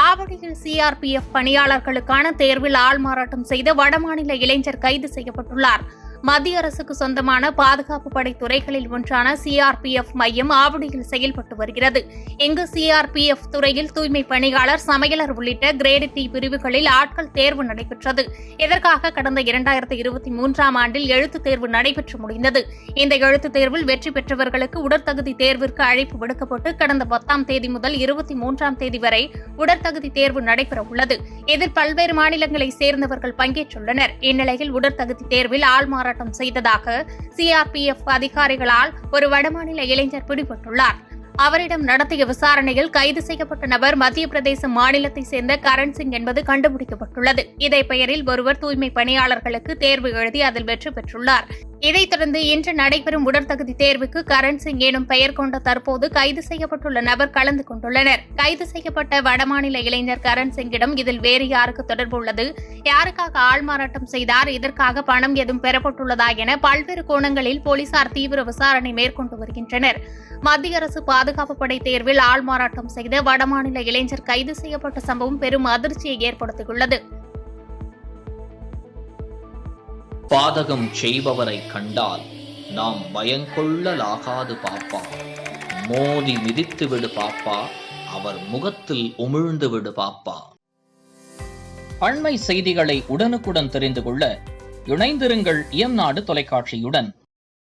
ஆவடியில் CRPF பணியாளர்களுக்கான தேர்வில் ஆள்மாறாட்டம் செய்த வடமாநில இளைஞர் கைது செய்யப்பட்டுள்ளார். மத்திய அரசுக்கு சொந்தமான பாதுகாப்பு படை துறைகளில் ஒன்றான சிஆர்பிஎஃப் மையம் ஆவடியில் செயல்பட்டு வருகிறது. இங்கு சிஆர்பிஎஃப் துறையில் தூய்மை பணியாளர், சமையலர் உள்ளிட்ட கிரேடு டி பிரிவுகளில் ஆட்கள் தேர்வு நடைபெற்றது. இதற்காக கடந்த 2023ஆம் ஆண்டில் எழுத்துத் தேர்வு நடைபெற்று முடிந்தது. இந்த எழுத்துத் தேர்வில் வெற்றி பெற்றவர்களுக்கு உடற்தகுதி தேர்விற்கு அழைப்பு விடுக்கப்பட்டு கடந்த 10ஆம் தேதி முதல் 23ஆம் தேதி வரை உடற்தகுதி தேர்வு நடைபெறவுள்ளது. இதில் பல்வேறு மாநிலங்களைச் சேர்ந்தவர்கள் பங்கேற்றுள்ளனர். இந்நிலையில் உடற்தகுதி தேர்வில் ஆள்மாறாட்டம் செய்ததாக சிஆர்பிஎஃப் அதிகாரிகளால் ஒரு வடமாநில இளைஞர் பிடிபட்டுள்ளார். அவரிடம் நடத்திய விசாரணையில் கைது செய்யப்பட்ட நபர் மத்திய பிரதேச மாநிலத்தைச் சேர்ந்த கரண் சிங் என்பது கண்டுபிடிக்கப்பட்டுள்ளது. இதே பெயரில் ஒருவர் தூய்மை பணியாளர்களுக்கு தேர்வு எழுதி அதில் வெற்றி பெற்றுள்ளார். இதைத் தொடர்ந்து இன்று நடைபெறும் உடற்தகுதி தேர்வுக்கு கரண் சிங் எனும் பெயர் கொண்ட தற்போது கைது செய்யப்பட்டுள்ள நபர் கலந்து கொண்டுள்ளனர். கைது செய்யப்பட்ட வடமாநில இளைஞர் கரண் சிங்கிடம் இதில் வேறு யாருக்கு தொடர்பு உள்ளது, யாருக்காக ஆள்மாறாட்டம் செய்தார், இதற்காக பணம் எதுவும் பெறப்பட்டுள்ளதா என பல்வேறு கோணங்களில் போலீசார் தீவிர விசாரணை மேற்கொண்டு வருகின்றனர். மத்திய அரசு பாதுகாப்பு படை தேர்வில் ஆள்மாறாட்டம் செய்த வடமாநில இளைஞர் கைது செய்யப்பட்ட சம்பவம் பெரும் அதிர்ச்சியை ஏற்படுத்தியுள்ளது. பாதகம் செய்பவரை கண்டால் நாம் பயங்கொள்ளலாகாது பாப்பா. மோதி மிதித்து விடு பாப்பா, அவர் முகத்தில் உமிழ்ந்து விடு பாப்பா. அண்மை செய்திகளை உடனுக்குடன் தெரிந்து கொள்ள இணைந்திருங்கள் இயம்நாடு தொலைக்காட்சியுடன்.